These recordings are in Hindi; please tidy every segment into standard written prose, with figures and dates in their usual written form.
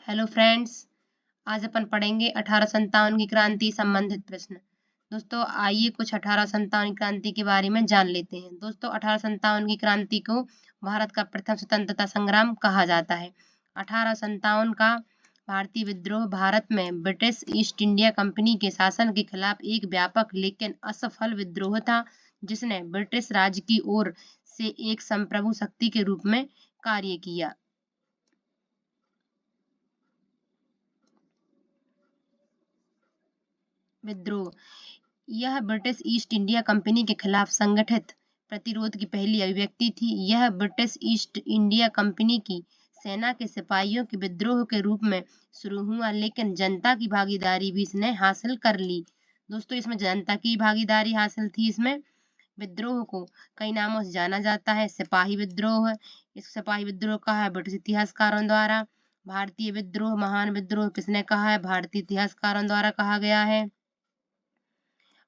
Hello friends. आज अपन पढ़ेंगे 1857 की क्रांति संबंधित प्रश्न। दोस्तों आइए कुछ 1857 की क्रांति के बारे में जान लेते हैं। दोस्तों 1857 की क्रांति को भारत का प्रथम स्वतंत्रता संग्राम कहा जाता है। 1857 का भारतीय विद्रोह भारत में ब्रिटिश ईस्ट इंडिया कंपनी के शासन के खिलाफ एक व्यापक लेकिन असफल विद्रोह था, जिसने ब्रिटिश राज की ओर से एक संप्रभु शक्ति के रूप में कार्य किया। विद्रोह यह ब्रिटिश ईस्ट इंडिया कंपनी के खिलाफ संगठित प्रतिरोध की पहली अभिव्यक्ति थी। यह ब्रिटिश ईस्ट इंडिया कंपनी की सेना के सिपाहियों के विद्रोह के रूप में शुरू हुआ, लेकिन जनता की भागीदारी भी इसने हासिल कर ली। दोस्तों इसमें जनता की भागीदारी हासिल थी। इसमें विद्रोह को कई नामों से जाना जाता है। सिपाही विद्रोह, इस सिपाही विद्रोह कहा है ब्रिटिश इतिहासकारों द्वारा। भारतीय विद्रोह, महान विद्रोह किसने कहा है? भारतीय इतिहासकारों द्वारा कहा गया है।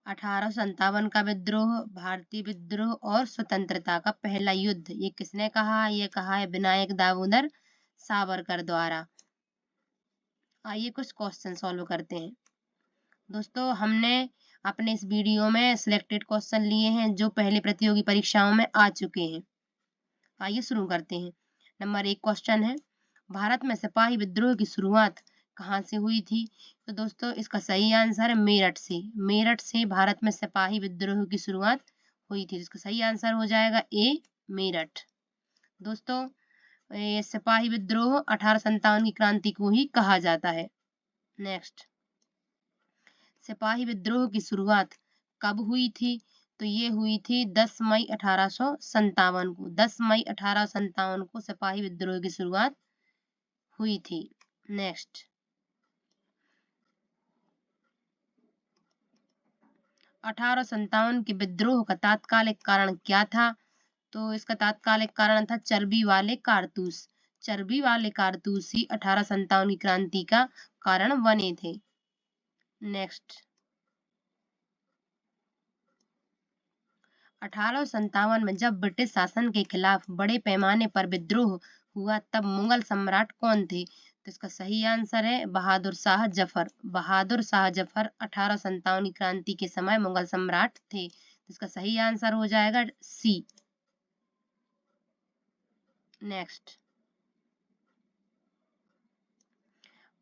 1857 का विद्रोह, भारतीय विद्रोह और स्वतंत्रता का पहला युद्ध, ये किसने कहा? ये कहा है विनायक दामोदर सावरकर द्वारा। आइए कुछ क्वेश्चन सॉल्व करते हैं। दोस्तों हमने अपने इस वीडियो में सिलेक्टेड क्वेश्चन लिए हैं जो पहले प्रतियोगी परीक्षाओं में आ चुके हैं। आइए शुरू करते हैं। नंबर 1 क्वेश्चन है, भारत में सिपाही विद्रोह की शुरुआत कहाँ से हुई थी? तो दोस्तों इसका सही आंसर है मेरठ से। मेरठ से भारत में सिपाही विद्रोह की शुरुआत हुई थी। इसका सही आंसर हो जाएगा ए, मेरठ। दोस्तों ये सिपाही विद्रोह 1857 की क्रांति को ही कहा जाता है। नेक्स्ट, सिपाही विद्रोह की शुरुआत कब हुई थी? तो ये हुई थी 10 मई 1857 को। 10 मई 1857 को सिपाही विद्रोह की शुरुआत हुई थी। नेक्स्ट, 1857 के विद्रोह का तात्कालिक कारण क्या था? तो इसका तात्कालिक कारण था चर्बी वाले कारतूस। चर्बी वाले कारतूस ही 1857 की क्रांति का कारण बने थे। नेक्स्ट, 1857 में जब ब्रिटिश शासन के खिलाफ बड़े पैमाने पर विद्रोह हुआ तब मुगल सम्राट कौन थे? तो इसका सही आंसर है बहादुर शाह जफर। बहादुर शाह जफर 1857 की क्रांति के समय मुगल सम्राट थे। तो इसका सही आंसर हो जाएगा सी। नेक्स्ट,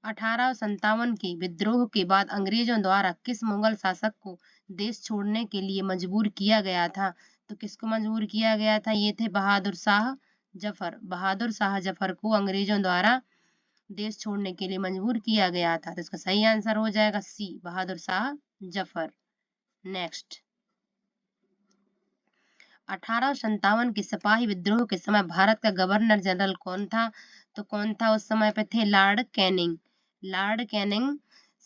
1857 के विद्रोह के बाद अंग्रेजों द्वारा किस मुगल शासक को देश छोड़ने के लिए मजबूर किया गया था? तो किसको मजबूर किया गया था? ये थे बहादुर शाह जफर। बहादुर शाह जफर को अंग्रेजों द्वारा देश छोड़ने के लिए मजबूर किया गया था। तो इसका सही आंसर हो जाएगा सी, बहादुर शाह जफर। नेक्स्ट, 1857 के सिपाही विद्रोह के समय भारत का गवर्नर जनरल कौन था? तो कौन था उस समय पे? थे लॉर्ड कैनिंग। लॉर्ड कैनिंग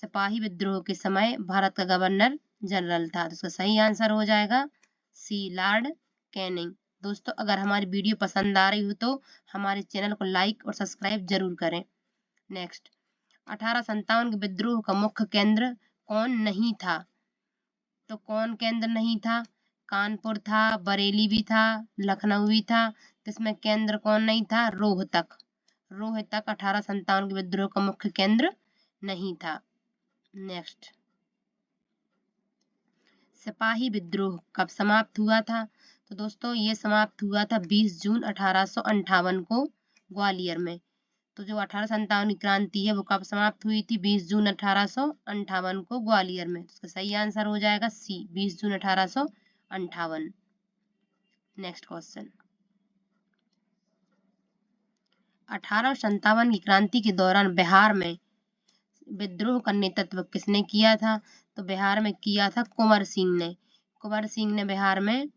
सिपाही विद्रोह के समय भारत का गवर्नर जनरल था। तो इसका सही आंसर हो जाएगा सी, लॉर्ड कैनिंग। दोस्तों अगर हमारी वीडियो पसंद आ रही हो तो हमारे चैनल को लाइक और सब्सक्राइब जरूर करें। नेक्स्ट, 1857 के विद्रोह का मुख्य केंद्र कौन नहीं था? तो कौन केंद्र नहीं था? कानपुर था, बरेली भी था, लखनऊ भी था। तो इसमें केंद्र कौन नहीं था? रोहतक। रोहतक 1857 के विद्रोह का मुख्य केंद्र नहीं था। नेक्स्ट, सिपाही विद्रोह कब समाप्त हुआ था? तो दोस्तों ये समाप्त हुआ था 20 जून 1858 को ग्वालियर में। तो जो 1857 की क्रांति है वो कब समाप्त हुई थी? 20 जून 1858 को ग्वालियर में। इसका सही आंसर हो जाएगा सी, 20 जून 1858। नेक्स्ट क्वेश्चन, 1857 की क्रांति के दौरान बिहार में विद्रोह का नेतृत्व किसने किया था? तो बिहार में किया था कुंवर सिंह ने। कुंवर सिंह ने बिहार में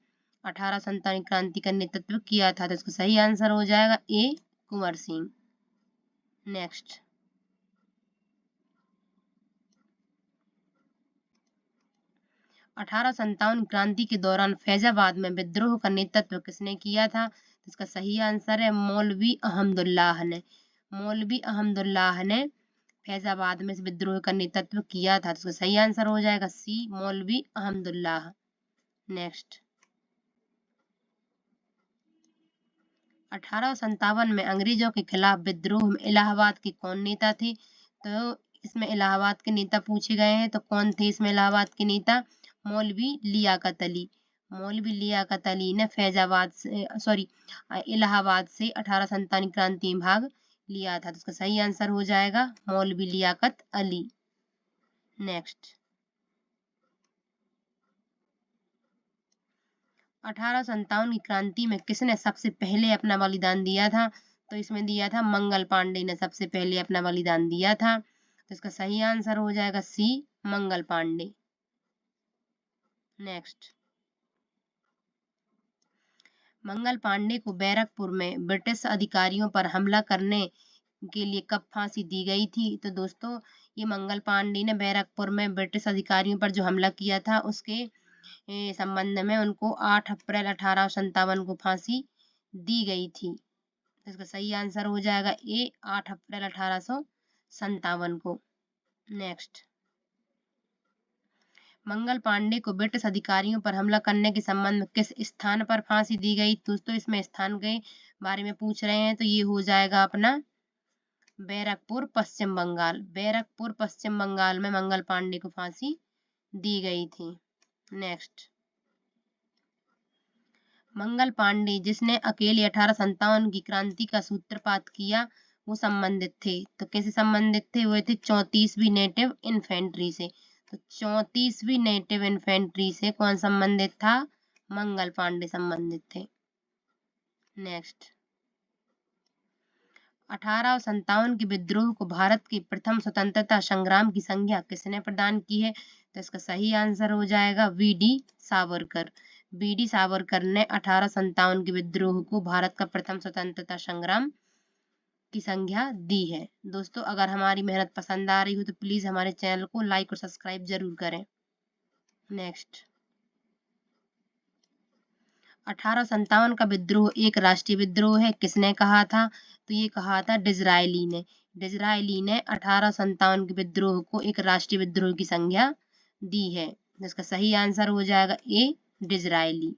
1857 क्रांति का नेतृत्व किया था। तो इसका सही आंसर हो जाएगा ए, कुंवर सिंह। नेक्स्ट, 1857 क्रांति के दौरान फैजाबाद में विद्रोह का नेतृत्व किसने किया था? इसका सही आंसर है मौलवी अहमदुल्लाह ने। मौलवी अहमदुल्लाह ने फैजाबाद में इस विद्रोह का नेतृत्व किया था। तो इसका सही आंसर हो जाएगा सी, मौलवी अहमदुल्लाह। नेक्स्ट, 1857 में अंग्रेजों के खिलाफ विद्रोह में इलाहाबाद के कौन नेता थे? तो इसमें इलाहाबाद के नेता पूछे गए हैं, तो कौन थे इसमें इलाहाबाद के नेता? मौलवी लियाकत अली। मौलवी लियाकत अली ने फैजाबाद से इलाहाबाद से 1857 क्रांति में भाग लिया था। तो इसका सही आंसर हो जाएगा मौलवी लियाकत अली। नेक्स्ट, 1857 की क्रांति में किसने सबसे पहले अपना बलिदान दिया था? तो इसमें दिया था मंगल पांडे ने सबसे पहले अपना बलिदान दिया था। तो इसका सही आंसर हो जाएगा सी, मंगल पांडे। नेक्स्ट, मंगल पांडे को बैरकपुर में ब्रिटिश अधिकारियों पर हमला करने के लिए कब फांसी दी गई थी? तो दोस्तों, ये मंगल पांडे ने बैरकपुर में ब्रिटिश अधिकारियों पर जो हमला किया था उसके संबंध में उनको 8 अप्रैल 1857 को फांसी दी गई थी। इसका सही आंसर हो जाएगा ए, 8 अप्रैल 1857 को। नेक्स्ट, मंगल पांडे को ब्रिटिश अधिकारियों पर हमला करने के संबंध में किस स्थान पर फांसी दी गई? दोस्तों, इसमें स्थान के बारे में पूछ रहे हैं, तो ये हो जाएगा अपना बैरकपुर, पश्चिम बंगाल। बैरकपुर, पश्चिम बंगाल में मंगल पांडे को फांसी दी गई थी। नेक्स्ट, मंगल पांडे जिसने अकेले 1857 की क्रांति का सूत्रपात किया वो संबंधित थे, तो कैसे संबंधित थे? वो थे 34वीं नेटिव इन्फेंट्री से। तो 34वीं नेटिव इन्फेंट्री से कौन संबंधित था? मंगल पांडे संबंधित थे। नेक्स्ट, 1857 के विद्रोह को भारत के प्रथम स्वतंत्रता संग्राम की संज्ञा किसने प्रदान की है? तो इसका सही आंसर हो जाएगा वी.डी. सावरकर। वी.डी. सावरकर ने 1857 के विद्रोह को भारत का प्रथम स्वतंत्रता संग्राम की संज्ञा दी है। दोस्तों, अगर हमारी मेहनत पसंद आ रही हो तो प्लीज हमारे चैनल को लाइक और सब्सक्राइब जरूर करें। नेक्स्ट, 1857 का विद्रोह एक राष्ट्रीय विद्रोह है, किसने कहा था? तो ये कहा था डिज़रायली ने। डिज़रायली ने 1857 के विद्रोह को एक राष्ट्रीय विद्रोह की संज्ञा दी है। इसका सही आंसर हो जाएगा ए, डिज़रायली।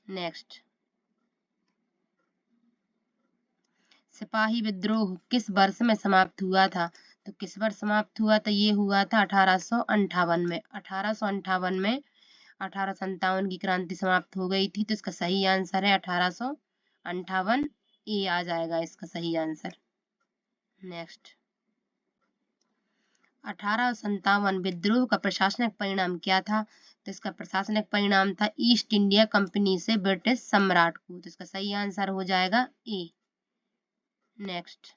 नेक्स्ट, सिपाही विद्रोह किस वर्ष में समाप्त हुआ था? तो किस वर्ष समाप्त हुआ था? ये हुआ था 1858 में। 1858 में 1857 की क्रांति समाप्त हो गई थी। तो इसका सही आंसर है 1858, ए आ जाएगा इसका सही आंसर। नेक्स्ट, 1857 विद्रोह का प्रशासनिक परिणाम क्या था? तो इसका प्रशासनिक परिणाम था ईस्ट इंडिया कंपनी से ब्रिटिश सम्राट को। तो इसका सही आंसर हो जाएगा ए। नेक्स्ट,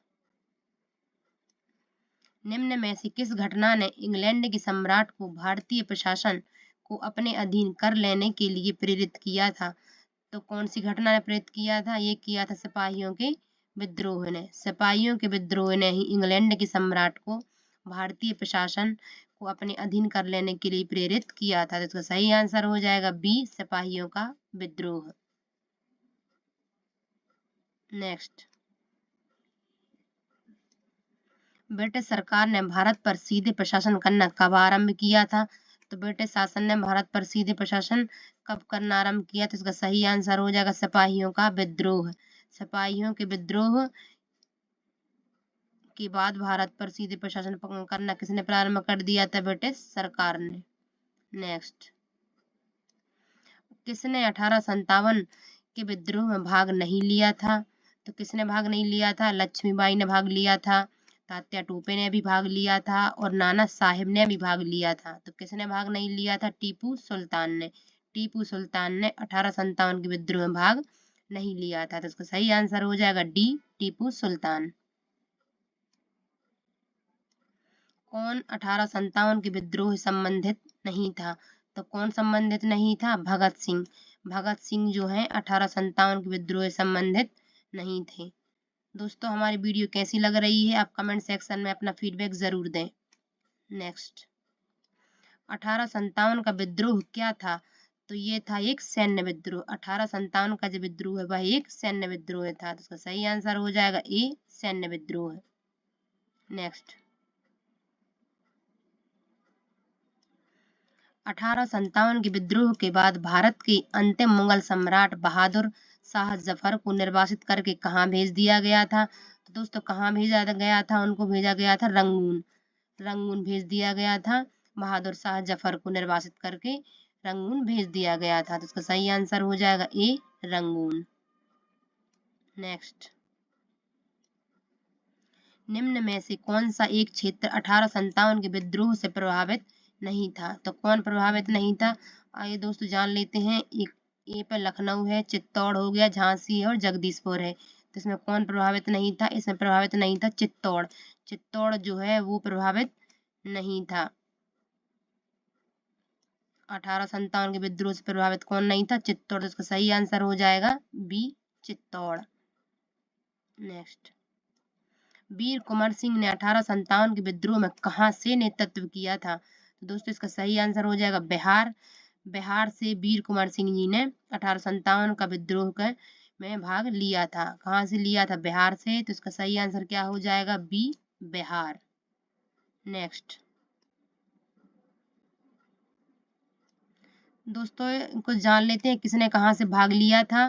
निम्न में से किस घटना ने इंग्लैंड के सम्राट को भारतीय प्रशासन को अपने अधीन कर लेने के लिए प्रेरित किया था? तो कौन सी घटना ने प्रेरित किया था? ये किया था सिपाहियों के विद्रोह ने। सिपाहियों के विद्रोह ने ही इंग्लैंड के सम्राट को भारतीय प्रशासन को अपने अधीन कर लेने के लिए प्रेरित किया था। तो इसका सही आंसर हो जाएगा बी, सिपाहियों का विद्रोह। नेक्स्ट, ब्रिटिश सरकार ने भारत पर सीधे प्रशासन करना कब आरंभ किया था? तो ब्रिटिश शासन ने भारत पर सीधे प्रशासन कब करना आरंभ किया? तो इसका सही आंसर हो जाएगा सिपाहियों का विद्रोह। सिपाहियों के विद्रोह के बाद भारत पर सीधे प्रशासन करना किसने प्रारंभ कर दिया था? ब्रिटिश सरकार ने। नेक्स्ट, किसने 1857 के विद्रोह में भाग नहीं लिया था? तो किसने भाग नहीं लिया था? लक्ष्मीबाई ने भाग लिया था, तात्या टोपे ने भी भाग लिया था और नाना साहिब ने भी भाग लिया था। तो किसने भाग नहीं लिया था? टीपू सुल्तान ने। टीपू सुल्तान ने 1857 के विद्रोह में भाग नहीं लिया था। तो इसका सही आंसर हो जाएगा डी, टीपू सुल्तान। कौन 1857 के विद्रोह से संबंधित नहीं था? तो कौन संबंधित नहीं था? भगत सिंह। भगत सिंह जो है 1857 के विद्रोह से संबंधित नहीं थे। दोस्तों, हमारी वीडियो कैसी लग रही है आप कमेंट सेक्शन में अपना फीडबैक जरूर दें। नेक्स्ट, 1857 का विद्रोह क्या था? तो ये था एक सैन्य विद्रोह। 1857 का जो विद्रोह है वह एक सैन्य विद्रोह था। तो इसका सही आंसर हो जाएगा ए, सैन्य विद्रोह। नेक्स्ट, 1857 के विद्रोह के बाद भारत के अंतिम मुगल सम्राट बहादुर शाह जफर को निर्वासित करके कहाँ भेज दिया गया था? तो दोस्तों कहाँ भेजा गया था? उनको भेजा गया था रंगून। रंगून भेज दिया गया था। बहादुर शाह जफर को निर्वासित करके रंगून भेज दिया गया था। तो इसका सही आंसर हो जाएगा ए, रंगून। नेक्स्ट, निम्न में से कौन सा एक क्षेत्र 1857 के विद्रोह से प्रभावित नहीं था? तो कौन प्रभावित नहीं था? आइए दोस्तों जान लेते हैं। एक ए पर लखनऊ है, चित्तौड़ हो गया, झांसी है और जगदीशपुर है। तो इसमें कौन प्रभावित नहीं था? इसमें प्रभावित नहीं था चित्तौड़। चित्तौड़ जो है वो प्रभावित नहीं था। 1857 के विद्रोह से प्रभावित कौन नहीं था? चित्तौड़। तो इसका सही आंसर हो जाएगा बी, चित्तौड़। नेक्स्ट, वीर कुंवर सिंह ने 1857 के विद्रोह में कहां से नेतृत्व किया था? तो दोस्तों इसका सही आंसर हो जाएगा बिहार। बिहार से वीर कुंवर सिंह जी ने 1857 का विद्रोह में भाग लिया था। कहां से लिया था? बिहार से। तो इसका सही आंसर क्या हो जाएगा? बी, बिहार। नेक्स्ट, दोस्तों कुछ जान लेते हैं किसने कहां से भाग लिया था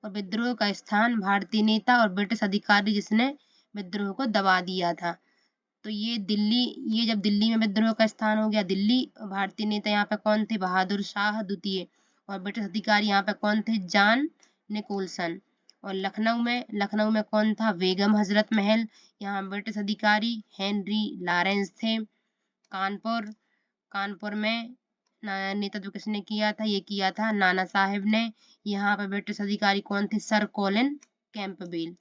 और विद्रोह का स्थान। भारतीय नेता और ब्रिटिश अधिकारी जिसने विद्रोह को दबा दिया था। तो ये जब दिल्ली में विद्रोह का स्थान हो गया दिल्ली। भारतीय नेता यहाँ पे कौन थे? बहादुर शाह द्वितीय। और ब्रिटिश अधिकारी यहाँ पे कौन थे? John Nicholson. और लखनऊ में कौन था? बेगम हजरत महल। यहाँ ब्रिटिश अधिकारी हेनरी लॉरेंस थे। कानपुर में नेतृत्व किसने किया था? ये किया था नाना साहेब ने। यहाँ पर ब्रिटिश अधिकारी कौन थे? Sir Colin Campbell.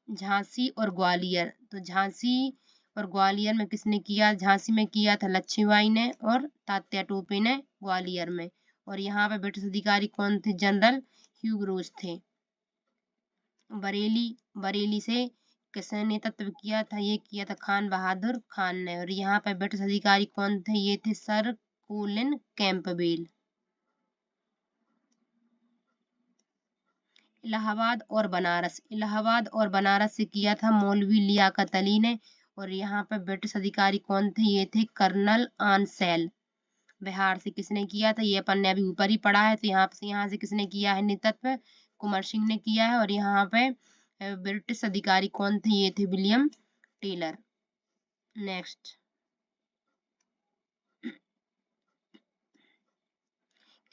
झांसी और ग्वालियर। तो झांसी और ग्वालियर में किसने किया? झांसी में किया था लक्ष्मीबाई ने और तात्या टोपे ने ग्वालियर में। और यहाँ पे ब्रिटिश अधिकारी कौन थे? जनरल ह्यूग रोज थे। बरेली से किसने नेतृत्व किया था? ये किया था खान बहादुर खान ने। और यहाँ पे ब्रिटिश अधिकारी कौन थे? ये थे सर कोलिन कैंपबेल। इलाहाबाद और बनारस से किया था मौलवी लियाकत अली ने। और यहाँ पे ब्रिटिश अधिकारी कौन थे? ये थे कर्नल आनसेल। बिहार से किसने किया था? ये अपन ने अभी ऊपर ही पढ़ा है। तो यहाँ से किसने किया है नेतृत्व? कुंवर सिंह ने किया है। और यहाँ पे ब्रिटिश अधिकारी कौन थे? ये थे विलियम टेलर। नेक्स्ट,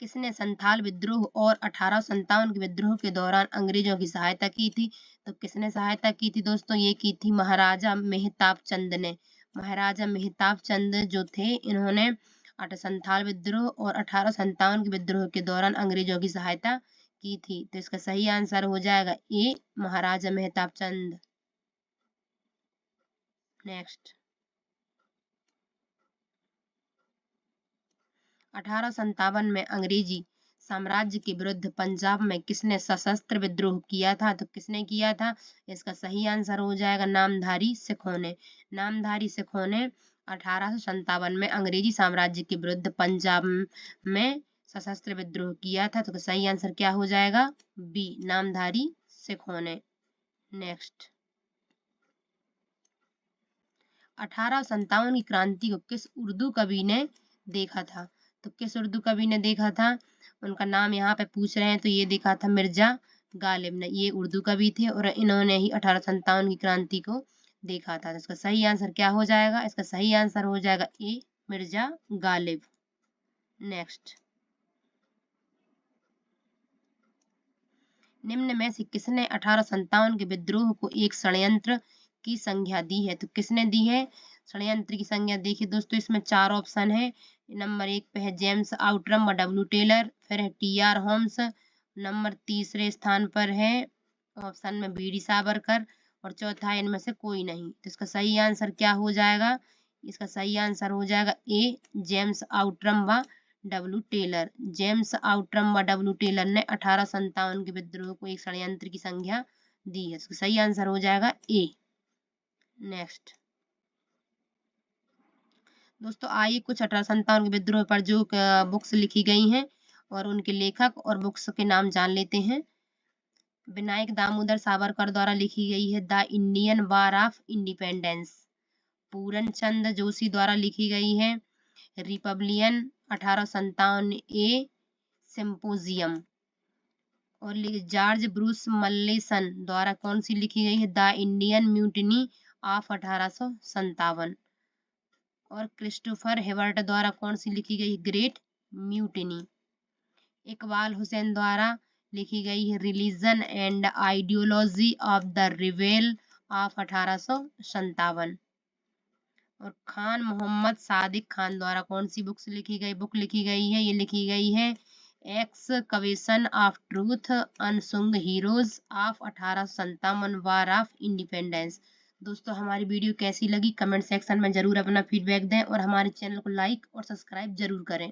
किसने संथाल विद्रोह और 1857 के विद्रोह के दौरान अंग्रेजों की सहायता की थी? तो किसने सहायता की थी दोस्तों? ये की थी महाराजा मेहताब चंद ने। महाराजा मेहताब चंद जो थे इन्होंने संथाल विद्रोह और 1857 के विद्रोह के दौरान अंग्रेजों की सहायता की थी। तो इसका सही आंसर हो जाएगा ए, महाराजा मेहताब चंद। नेक्स्ट, 1857 में अंग्रेजी साम्राज्य के विरुद्ध पंजाब में किसने सशस्त्र विद्रोह किया था? तो किसने किया था? इसका सही आंसर हो जाएगा नामधारी सिखों ने। नामधारी सिखों ने 1857 में अंग्रेजी साम्राज्य के विरुद्ध पंजाब में सशस्त्र विद्रोह किया था। तो सही आंसर क्या हो जाएगा? बी, नामधारी सिखों ने। नेक्स्ट, 1857 की क्रांति को किस उर्दू कवि ने देखा था? तो किस उर्दू कवि ने देखा था? उनका नाम यहाँ पे पूछ रहे हैं। तो ये देखा था मिर्जा गालिब ने। ये उर्दू कवि थे और इन्होंने ही 1857 की क्रांति को देखा था। तो इसका सही आंसर क्या हो जाएगा? इसका सही आंसर हो जाएगा ए, मिर्जा गालिब। नेक्स्ट, निम्न में से किसने 1857 के विद्रोह को एक षड्यंत्र की संज्ञा दी है? तो किसने दी है षड्यंत्र की संज्ञा? देखिए दोस्तों इसमें 4 ऑप्शन है। नंबर 1 पे है जेम्स आउटरम व डब्ल्यू टेलर। फिर है टी.आर. होम्स। नंबर तीसरे स्थान पर है ऑप्शन में बी.डी. सावरकर। और चौथा है इनमें से कोई नहीं। तो इसका सही आंसर क्या हो जाएगा? इसका सही आंसर हो जाएगा ए, जेम्स आउटरम व डब्ल्यू टेलर। जेम्स आउटरम व डब्ल्यू टेलर ने 1857 के विद्रोह को एक षड्यंत्र की संज्ञा दी है। इसका सही आंसर हो जाएगा ए। नेक्स्ट, दोस्तों आइए कुछ 1857 के विद्रोह पर जो बुक्स लिखी गई हैं और उनके लेखक और बुक्स के नाम जान लेते हैं। विनायक दामोदर सावरकर द्वारा लिखी गई है the Indian war of independence. Puran Chand Joshi द्वारा लिखी गई है रिपब्लियन 1857 ए सिंपोजियम। और जॉर्ज ब्रूस मल्लेसन द्वारा कौन सी लिखी गई है? The Indian mutiny of 1857। और क्रिस्टोफर हेवर्ट द्वारा कौन सी लिखी गई? Great mutiny. इकबाल हुसैन द्वारा लिखी गई है religion and ideology of the rebel of 1857। और खान मोहम्मद सादिक खान द्वारा कौन सी बुक लिखी गई है? ये लिखी गई है excavation of truth unsung heroes of 1857 war of independence. दोस्तों हमारी वीडियो कैसी लगी कमेंट सेक्शन में जरूर अपना फीडबैक दें और हमारे चैनल को लाइक और सब्सक्राइब जरूर करें।